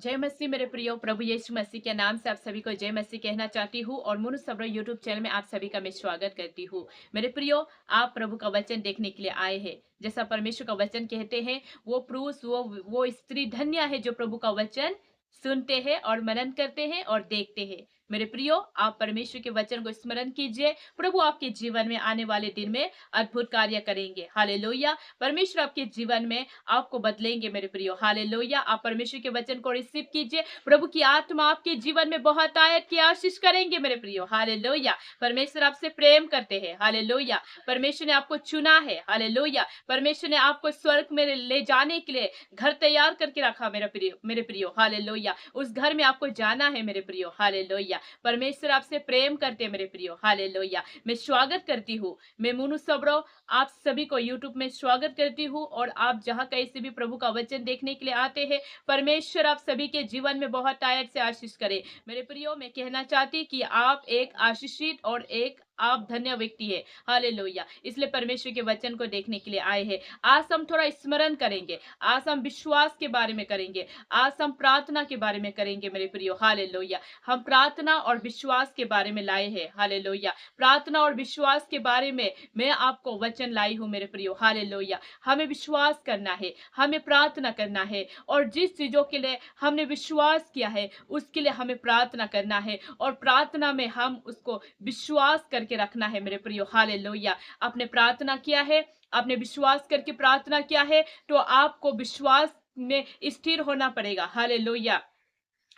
जय मसीह मेरे प्रियो, प्रभु यीशु मसीह के नाम से आप सभी को जय मसीह कहना चाहती हूँ और मुनु सब्र यूट्यूब चैनल में आप सभी का मैं स्वागत करती हूँ। मेरे प्रियो, आप प्रभु का वचन देखने के लिए आए हैं। जैसा परमेश्वर का वचन कहते हैं, वो पुरुष वो स्त्री धन्य है जो प्रभु का वचन सुनते हैं और मनन करते हैं और देखते हैं। मेरे प्रियो, आप परमेश्वर के वचन को स्मरण कीजिए। प्रभु आपके जीवन में आने वाले दिन में अद्भुत कार्य करेंगे। हालेलुया। परमेश्वर आपके जीवन में आपको बदलेंगे मेरे प्रियो। हालेलुया। आप परमेश्वर के वचन को रिसीव कीजिए। प्रभु की आत्मा आपके जीवन में बहुत आयत की आशीष करेंगे मेरे प्रियो। हालेलुया। परमेश्वर आपसे प्रेम करते हैं। हालेलुया। परमेश्वर ने आपको चुना है। हालेलुया। परमेश्वर ने आपको स्वर्ग में ले जाने के लिए घर तैयार करके रखा मेरे प्रियो। हालेलुया। उस घर में आपको जाना है मेरे प्रियो। हालेलुया। परमेश्वर आपसे प्रेम करते हैं मेरे प्रियो। हालेलुया। मैं स्वागत करती हूँ। मैं मुनु सब्रो आप सभी को यूट्यूब में स्वागत करती हूँ और आप जहाँ कहीं से भी प्रभु का वचन देखने के लिए आते हैं, परमेश्वर आप सभी के जीवन में बहुत आयत से आशीष करे। मेरे प्रियो, मैं कहना चाहती कि आप एक आशीषित और एक आप धन्य व्यक्ति है। हालेलुया। इसलिए परमेश्वर के वचन को देखने के लिए आए हैं। आज हम थोड़ा स्मरण करेंगे, आज हम विश्वास के बारे में करेंगे, आज हम प्रार्थना के बारे में करेंगे मेरे प्रियो। हालेलुया। हम प्रार्थना और विश्वास के बारे में लाए हैं। हालेलुया। प्रार्थना और विश्वास के बारे में मैं आपको वचन लाई हूं मेरे प्रियो। हालेलुया। हमें विश्वास करना है, हमें प्रार्थना करना है और जिस चीजों के लिए हमने विश्वास किया है उसके लिए हमें प्रार्थना करना है और प्रार्थना में हम उसको विश्वास करके रखना है मेरे प्रियो। हालेलुया। आपने प्रार्थना किया है, आपने विश्वास करके प्रार्थना किया है, तो आपको विश्वास में स्थिर होना पड़ेगा। हालेलुया।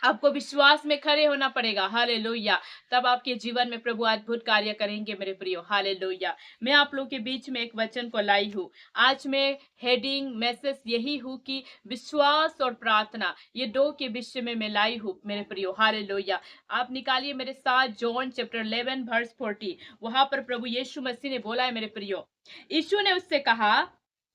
आपको विश्वास में खड़े होना पड़ेगा। हालेलुया। तब आपके जीवन में प्रभु अद्भुत कार्य करेंगे मेरे प्रियो। हालेलुया। मैं आप लोग के बीच में एक वचन को लाई हूँ। आज मैं हेडिंग मैसेज यही हूँ कि विश्वास और प्रार्थना, ये दो के विषय में मैं लाई हूँ मेरे प्रियो। हालेलुया। आप निकालिए मेरे साथ जॉन चैप्टर 11 वर्स 40। वहां पर प्रभु यीशु मसीह ने बोला है मेरे प्रियो। यीशु ने उससे कहा,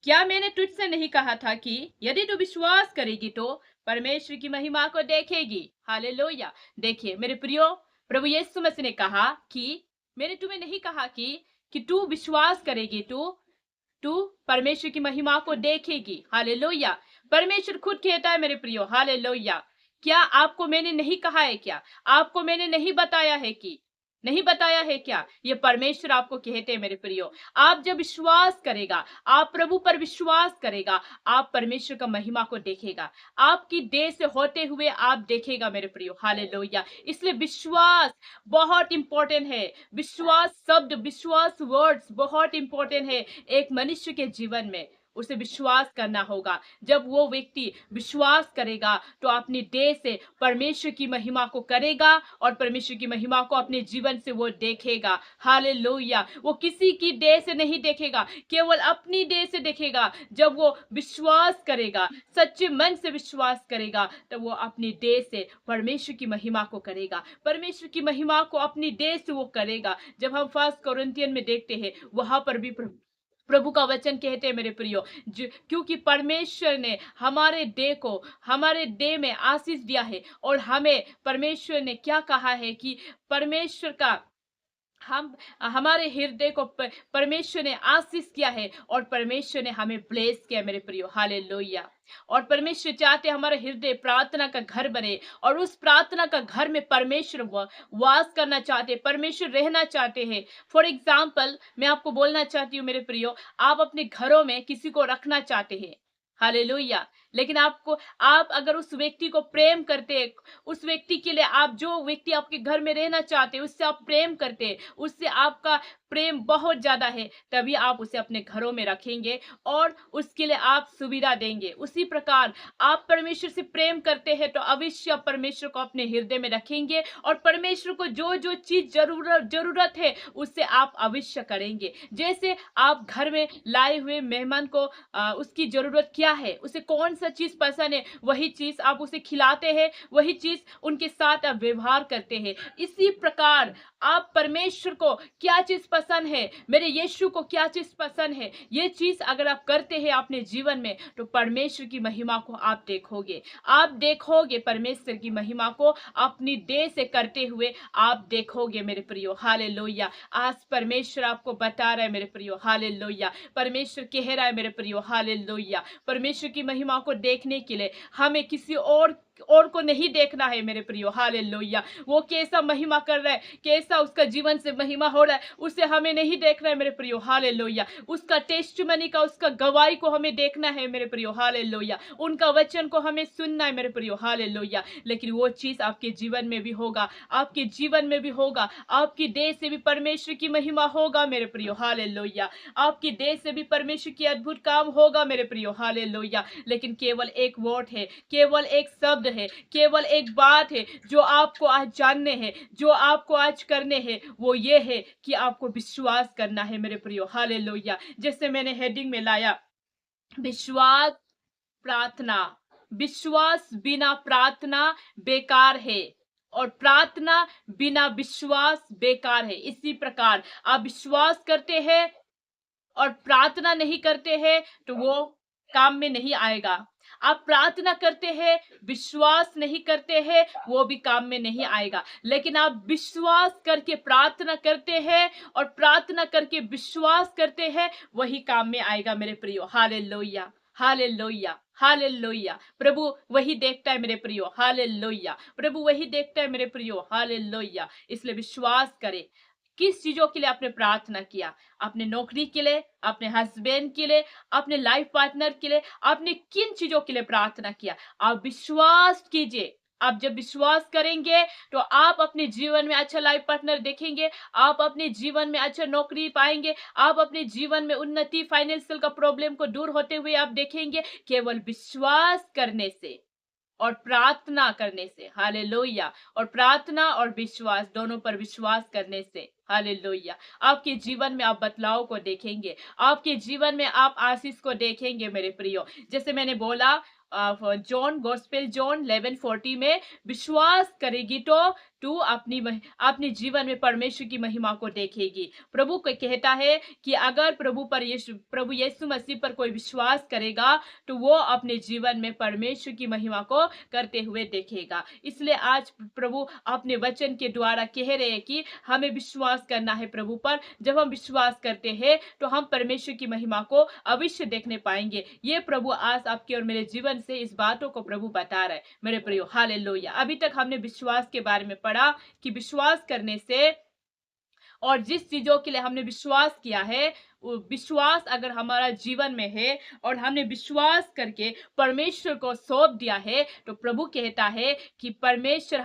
क्या मैंने तुझसे नहीं कहा था कि यदि तू विश्वास करेगी तो परमेश्वर की महिमा को देखेगी। हालेलुया। देखिए मेरे प्रियो, प्रभु यीशु मसीह ने कहा कि मैंने तुम्हें नहीं कहा कि तू विश्वास करेगी तो तू परमेश्वर की महिमा को देखेगी। हालेलुया। परमेश्वर खुद कहता है मेरे प्रियो। हालेलुया। क्या आपको मैंने नहीं कहा है? क्या आपको मैंने नहीं बताया है क्या? ये परमेश्वर आपको कहते हैं मेरे प्रियो। आप जब विश्वास करेगा, आप प्रभु पर विश्वास करेगा, आप परमेश्वर का महिमा को देखेगा, आपकी देह से होते हुए आप देखेगा मेरे प्रियो। हालेलुया। इसलिए विश्वास बहुत इंपॉर्टेंट है। विश्वास शब्द, विश्वास वर्ड्स बहुत इंपॉर्टेंट है एक मनुष्य के जीवन में। उसे विश्वास करना होगा। जब वो व्यक्ति विश्वास करेगा तो अपनी देह से परमेश्वर की महिमा को करेगा और परमेश्वर की महिमा को अपने जीवन से वो देखेगा। हालेलुया। वो किसी की देह से नहीं देखेगा, केवल अपनी देह से देखेगा। जब वो विश्वास करेगा, सच्चे मन से विश्वास करेगा, तो वो अपनी देह से परमेश्वर की महिमा को करेगा। परमेश्वर की महिमा को अपनी देह से वो करेगा। जब हम फर्स्ट कोरिन्थियन में देखते हैं, वहां पर भी प्रभु का वचन कहते हैं मेरे प्रियो, क्योंकि परमेश्वर ने हमारे देह में आशीष दिया है और हमें परमेश्वर ने क्या कहा है कि परमेश्वर का हम हमारे हृदय को परमेश्वर ने आशीष किया है और परमेश्वर ने हमें ब्लेस किया मेरे प्रियो। हालेलुया। और परमेश्वर चाहते हमारे हृदय प्रार्थना का घर बने और उस प्रार्थना का घर में परमेश्वर वास करना चाहते, परमेश्वर रहना चाहते हैं। फॉर एग्जाम्पल, मैं आपको बोलना चाहती हूँ मेरे प्रियो, आप अपने घरों में किसी को रखना चाहते हैं। हालेलुया। लेकिन आप अगर उस व्यक्ति को प्रेम करते, उस व्यक्ति के लिए, आप जो व्यक्ति आपके घर में रहना चाहते, उससे आप प्रेम करते, उससे आपका प्रेम बहुत ज्यादा है, तभी आप उसे अपने घरों में रखेंगे और उसके लिए आप सुविधा देंगे। उसी प्रकार आप परमेश्वर से प्रेम करते हैं तो अवश्य आप परमेश्वर को अपने हृदय में रखेंगे और परमेश्वर को जो जो चीज जरूरत है उससे आप अवश्य करेंगे। जैसे आप घर में लाए हुए मेहमान को उसकी जरूरत क्या है, उसे कौन सा चीज पसंद है, वही चीज आप उसे खिलाते हैं, वही चीज उनके साथ आप व्यवहार करते हैं। इसी प्रकार आप परमेश्वर को क्या चीज पसंद है, मेरे यीशु को क्या चीज पसंद है, ये चीज अगर आप करते हैं अपने जीवन में तो परमेश्वर की महिमा को आप देखोगे परमेश्वर की महिमा को अपनी देह से करते हुए आप देखोगे मेरे प्रियो। हालेलुया। आज परमेश्वर आपको बता रहा है मेरे प्रियो। हालेलुया। परमेश्वर कह रहा है मेरे प्रियो। हालेलुया। परमेश्वर की महिमा को देखने के लिए हमें किसी और और को नहीं देखना है मेरे प्रियो, हालेलुया। वो कैसा महिमा कर रहा है, कैसा उसका जीवन से महिमा हो रहा है, उसे हमें नहीं देखना है मेरे प्रियो, हालेलुया। उसका टेस्टिमनी का, उसका गवाही को हमें देखना है मेरे प्रियो, हालेलुया। उनका वचन को हमें सुनना है मेरे प्रियो, हालेलुया। लेकिन वो चीज आपके जीवन में भी होगा, आपके जीवन में भी होगा, आपकी देह से भी परमेश्वर की महिमा होगा मेरे प्रियो, हालेलुया। आपकी देह से भी परमेश्वर की अद्भुत काम होगा मेरे प्रियो, हालेलुया। लेकिन केवल एक वर्ड है, केवल एक शब्द है, केवल एक बात है जो आपको आज जानने हैं, जो आपको आज करने हैं, वो ये है कि आपको विश्वास करना है मेरे प्रियो, हालेलुया। जैसे मैंने हेडिंग में लाया, विश्वास प्रार्थना। विश्वास बिना प्रार्थना बेकार है, और प्रार्थना बिना विश्वास बेकार है। इसी प्रकार आप विश्वास करते हैं और प्रार्थना नहीं करते हैं तो वो काम में नहीं आएगा। आप प्रार्थना करते हैं, विश्वास नहीं करते हैं, वो भी काम में नहीं आएगा। लेकिन आप विश्वास करके प्रार्थना करते हैं और प्रार्थना करके विश्वास करते हैं, वही काम में आएगा मेरे प्रियो, हालेलुया, हालेलुया, हालेलुया। प्रभु वही देखता है मेरे प्रियो, हालेलुया। प्रभु वही देखता है मेरे प्रियो, हालेलुया। इसलिए विश्वास करें। किस चीजों के लिए आपने प्रार्थना किया? अपने नौकरी के लिए, अपने हस्बैंड के लिए, अपने लाइफ पार्टनर के लिए, आपने किन चीजों के लिए प्रार्थना किया? आप विश्वास कीजिए। आप जब विश्वास करेंगे तो आप अपने जीवन में अच्छा लाइफ पार्टनर देखेंगे, आप अपने जीवन में अच्छा नौकरी पाएंगे, आप अपने जीवन में उन्नति, फाइनेंशियल का प्रॉब्लम को दूर होते हुए आप देखेंगे, केवल विश्वास करने से और प्रार्थना करने से, हालेलुया। और प्रार्थना और विश्वास, दोनों पर विश्वास करने से, हालेलुया, आपके जीवन में आप बदलाव को देखेंगे, आपके जीवन में आप आशीष को देखेंगे मेरे प्रियो। जैसे मैंने बोला, जॉन, गॉस्पेल जॉन 11:40 में, विश्वास करेगी तो तू अपने जीवन में परमेश्वर की महिमा को देखेगी। प्रभु को कहता है कि अगर प्रभु यीशु मसीह पर कोई विश्वास करेगा तो वो अपने जीवन में परमेश्वर की महिमा को करते हुए देखेगा। इसलिए आज प्रभु अपने वचन के द्वारा कह रहे हैं कि हमें विश्वास करना है प्रभु पर। जब हम विश्वास करते हैं तो हम परमेश्वर की महिमा को अवश्य देखने पाएंगे। ये प्रभु आज आपके और मेरे जीवन से इस बातों को प्रभु बता रहा है मेरे प्रियो, हालेलुया। अभी तक हमने विश्वास के बारे में पढ़ा कि विश्वास करने से, और जिस चीजों के लिए हमने विश्वास किया है, वो विश्वास अगर हमारा जीवन में है और हमने विश्वास करके परमेश्वर को सौंप दिया है, तो प्रभु कहता है कि परमेश्वर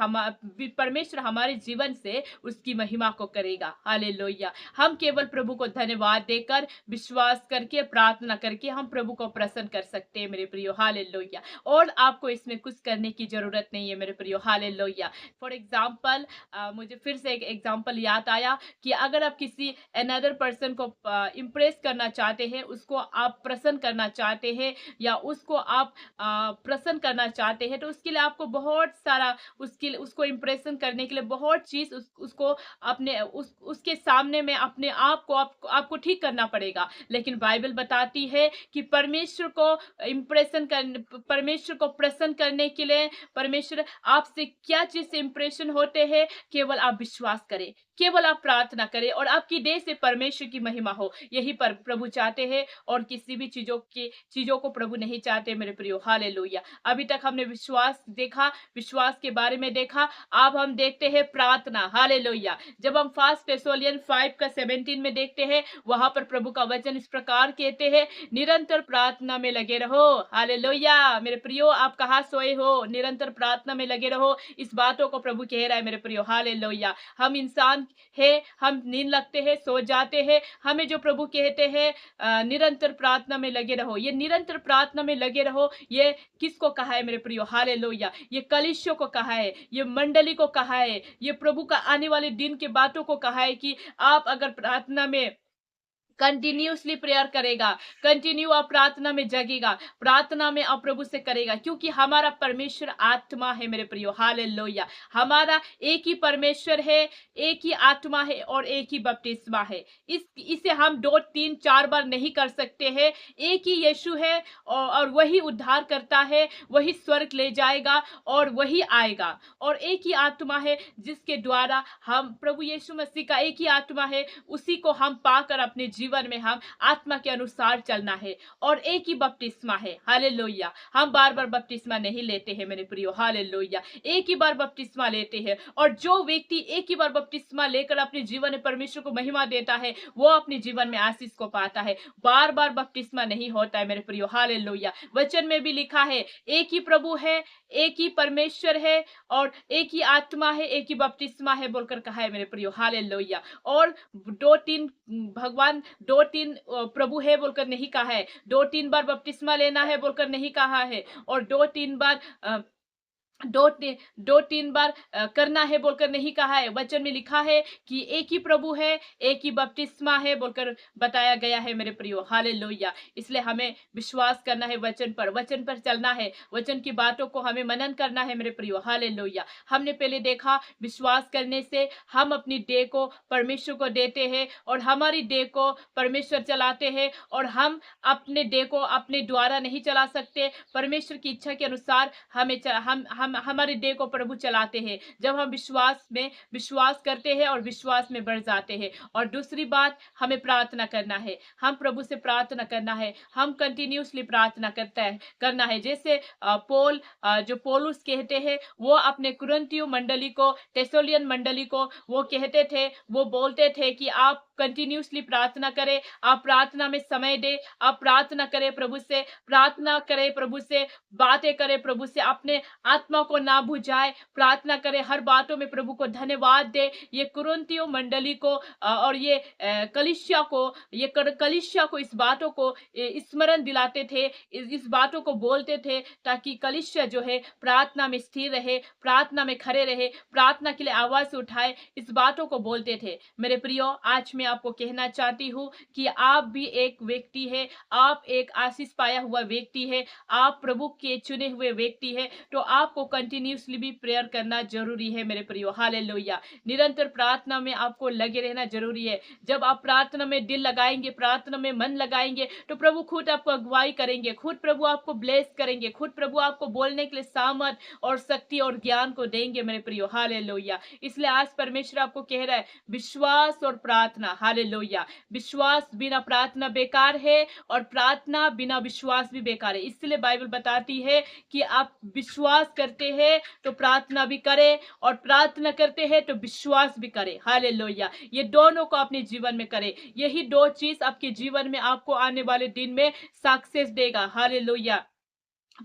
हमारे जीवन से उसकी महिमा को करेगा, हालेलुया। हम केवल प्रभु को धन्यवाद देकर, विश्वास करके, प्रार्थना करके हम प्रभु को प्रसन्न कर सकते हैं मेरे प्रियो, हालेलुया। और आपको इसमें कुछ करने की जरूरत नहीं है मेरे प्रियो, हालेलुया। फॉर एग्जाम्पल, मुझे फिर से एक एग्जाम्पल याद आया कि अगर आप किसी अनदर पर्सन को इम्प्रेस करना चाहते हैं, उसको आप प्रसन्न करना चाहते हैं, या उसको आप प्रसन्न करना चाहते हैं, तो उसके लिए आपको बहुत सारा, उसको इम्प्रेशन करने के लिए बहुत चीज उसको अपने उसके सामने में अपने आप को आपको ठीक करना पड़ेगा। लेकिन बाइबल बताती है कि परमेश्वर को प्रसन्न करने के लिए परमेश्वर आपसे क्या चीज से इम्प्रेशन होते हैं? केवल आप विश्वास करें, केवल आप प्रार्थना करें और आपकी देह से परमेश्वर की महिमा हो। यही पर प्रभु चाहते हैं, और किसी भी चीजों को प्रभु नहीं चाहते मेरे प्रियो, हालेलुया। अभी तक हमने विश्वास देखा, विश्वास के बारे में देखा। अब हम देखते हैं प्रार्थना, हालेलुया। जब हम फर्स्ट थेस्सलोनियन 5:17 में देखते हैं, वहां पर प्रभु का वचन इस प्रकार कहते हैं, निरंतर प्रार्थना में लगे रहो, हालेलुया। मेरे प्रियो, आप कहाँ सोए हो? निरंतर प्रार्थना में लगे रहो। इस बातों को प्रभु कह रहा है मेरे प्रियो, हालेलुया। हम इंसान है, हम नींद लगते हैं, सो जाते हैं। हमें जो प्रभु कहते हैं निरंतर प्रार्थना में लगे रहो, ये निरंतर प्रार्थना में लगे रहो, ये किसको कहा है मेरे प्रियो, हालेलुया? ये कलीसिया को कहा है, ये मंडली को कहा है, ये प्रभु का आने वाले दिन के बातों को कहा है कि आप अगर प्रार्थना में कंटिन्यूसली प्रेयर करेगा, कंटिन्यू आप प्रार्थना में जगेगा, प्रार्थना में आप प्रभु से करेगा, क्योंकि हमारा परमेश्वर आत्मा है मेरे प्रियो, हालेलुया। हमारा एक ही परमेश्वर है, एक ही आत्मा है और एक ही बपतिस्मा है। इसे हम 2, 3, 4 बार नहीं कर सकते हैं। एक ही यीशु है और वही उद्धार करता है, वही स्वर्ग ले जाएगा और वही आएगा। और एक ही आत्मा है जिसके द्वारा हम, प्रभु यीशु मसीह का एक ही आत्मा है, उसी को हम पाकर अपने जीवन में हम आत्मा के अनुसार चलना है और एक ही बपतिस्मा है। हालेलुया। हम बार बार बपतिस्मा नहीं लेते हैं मेरे प्रियो। हालेलुया। एक ही बार बपतिस्मा लेते हैं और जो व्यक्ति एक ही बार बपतिस्मा लेकर अपने जीवन में परमेश्वर को महिमा देता है वो अपने जीवन में आशीष को पाता है। बार बार बपतिस्मा नहीं होता है मेरे प्रियो। हालेलुया। वचन में भी लिखा है एक ही प्रभु है, एक ही परमेश्वर है और एक ही आत्मा है, एक ही बपतिस्मा है बोलकर कहा है मेरे प्रियो। हालेलुया। और दो तीन भगवान दो तीन प्रभु है बोलकर नहीं कहा है, दो तीन बार बपतिस्मा लेना है बोलकर नहीं कहा है और दो तीन बार दो तीन बार करना है बोलकर नहीं कहा है। वचन में लिखा है कि एक ही प्रभु है, एक ही बपतिस्मा है बोलकर बताया गया है मेरे प्रियो। हालेलुया। इसलिए हमें विश्वास करना है वचन पर चलना है, वचन की बातों को हमें मनन करना है मेरे प्रियो। हालेलुया। हमने पहले देखा विश्वास करने से हम अपनी देह को परमेश्वर को देते हैं और हमारी देह को परमेश्वर चलाते हैं और हम अपने देह को अपने द्वारा नहीं चला सकते। परमेश्वर की इच्छा के अनुसार हम हमारे देह को प्रभु चलाते हैं जब हम विश्वास करते हैं और विश्वास में बढ़ जाते हैं। और दूसरी बात, हमें प्रार्थना करना है, हम प्रभु से प्रार्थना करना है, हम कंटिन्यूसली प्रार्थना करना है। जैसे जो पौलुस कहते हैं वो अपने कुरिन्थियों मंडली को, थेसलोनियन मंडली को वो कहते थे, वो बोलते थे कि आप कंटिन्यूसली प्रार्थना करें, आप प्रार्थना में समय दे, आप प्रार्थना करें प्रभु से, प्रार्थना करें प्रभु से, बातें करें प्रभु से, अपने आत्मा को ना बुझाए, प्रार्थना करें, हर बातों में प्रभु को धन्यवाद दे। ये कुरिन्थियों मंडली को और ये कलीसिया को इस बातों को स्मरण दिलाते थे, इस बातों को बोलते थे ताकि कलीसिया जो है प्रार्थना में स्थिर रहे, प्रार्थना में खड़े रहे, प्रार्थना के लिए आवाज उठाए, इस बातों को बोलते थे। मेरे प्रियो, आज मैं आपको कहना चाहती हूँ कि आप भी एक व्यक्ति है, आप एक आशीष पाया हुआ व्यक्ति है, आप प्रभु के चुने हुए व्यक्ति है, तो आपको कंटिन्यूसली भी प्रेयर करना जरूरी है मेरे प्रियो। हालेलुया। निरंतर प्रार्थना में आपको लगे रहना जरूरी है। जब आप प्रार्थना में दिल लगाएंगे, प्रार्थना में मन लगाएंगे, तो प्रभु खुद आपको अगुवाई करेंगे, खुद प्रभु आपको ब्लेस करेंगे, खुद प्रभु आपको बोलने के लिए सामर्थ और शक्ति और ज्ञान को देंगे मेरे प्रियो। हालेलुया। इसलिए आज परमेश्वर आपको कह रहा है विश्वास और प्रार्थना। हालेलुया। विश्वास बिना प्रार्थना बेकार है और प्रार्थना बिना विश्वास भी बेकार है। इसलिए बाइबल बताती है कि आप विश्वास करते हैं तो प्रार्थना भी करें और प्रार्थना करते हैं तो विश्वास भी करें। हालेलुया। ये दोनों को अपने जीवन में करें। यही दो चीज आपके जीवन में आपको आने वाले दिन में सक्सेस देगा। हालेलुया।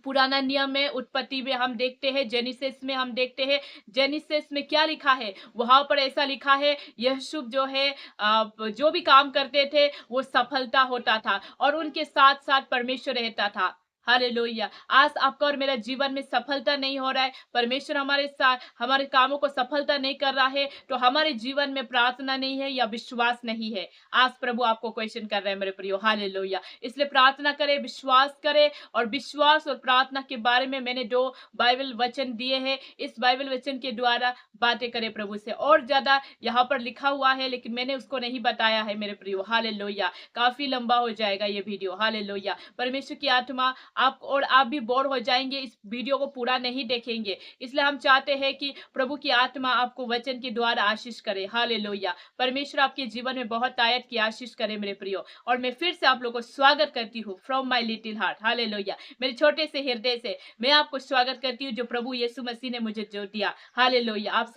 पुराना नियम में उत्पत्ति में हम देखते हैं, जेनेसिस में हम देखते हैं, जेनेसिस में क्या लिखा है, वहां पर ऐसा लिखा है यहोशू जो है जो भी काम करते थे वो सफलता होता था और उनके साथ साथ परमेश्वर रहता था। हालेलुया। आज आपका और मेरा जीवन में सफलता नहीं हो रहा है, परमेश्वर हमारे साथ हमारे कामों को सफलता नहीं कर रहा है, तो हमारे जीवन में प्रार्थना नहीं है या विश्वास नहीं है। आज प्रभु आपको क्वेश्चन कर रहे हैं मेरे प्रियो। हालेलुया। इसलिए प्रार्थना करें, विश्वास करें और विश्वास और प्रार्थना के बारे में मैंने 2 बाइबल वचन दिए हैं, इस बाइबल वचन के द्वारा बातें करें प्रभु से। और ज्यादा यहाँ पर लिखा हुआ है लेकिन मैंने उसको नहीं बताया है मेरे प्रियो। हालेलुया। काफी लंबा हो जाएगा ये वीडियो। हालेलुया। परमेश्वर की आत्मा आप भी बोर हो जाएंगे, इस वीडियो को पूरा नहीं देखेंगे। इसलिए हम चाहते हैं कि प्रभु की आत्मा आपको वचन के द्वारा आशीष करे। हालेलुया। परमेश्वर आपके जीवन में बहुत आयत की आशीष करे मेरे प्रियो। और मैं फिर से आप लोगों को स्वागत करती हूँ from my little heart. Hallelujah. मेरे छोटे से हृदय से मैं आपको स्वागत करती हूँ जो प्रभु यीशु मसीह ने मुझे जो दिया। हालेलुया। आप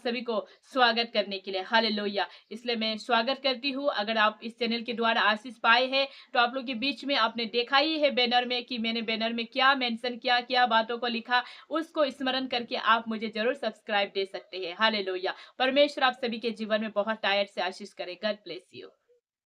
सभी को स्वागत करने के लिए। हालेलुया। इसलिए मैं स्वागत करती हूँ। अगर आप इस चैनल के द्वारा आशीष पाए हैं तो आप लोग के बीच में आपने देखा ही है बैनर में कि मैंने बैनर में क्या मेंशन किया, क्या बातों को लिखा, उसको स्मरण करके आप मुझे जरूर सब्सक्राइब दे सकते हैं। हालेलुया। परमेश्वर आप सभी के जीवन में बहुत आयत से आशीष करे। God bless you.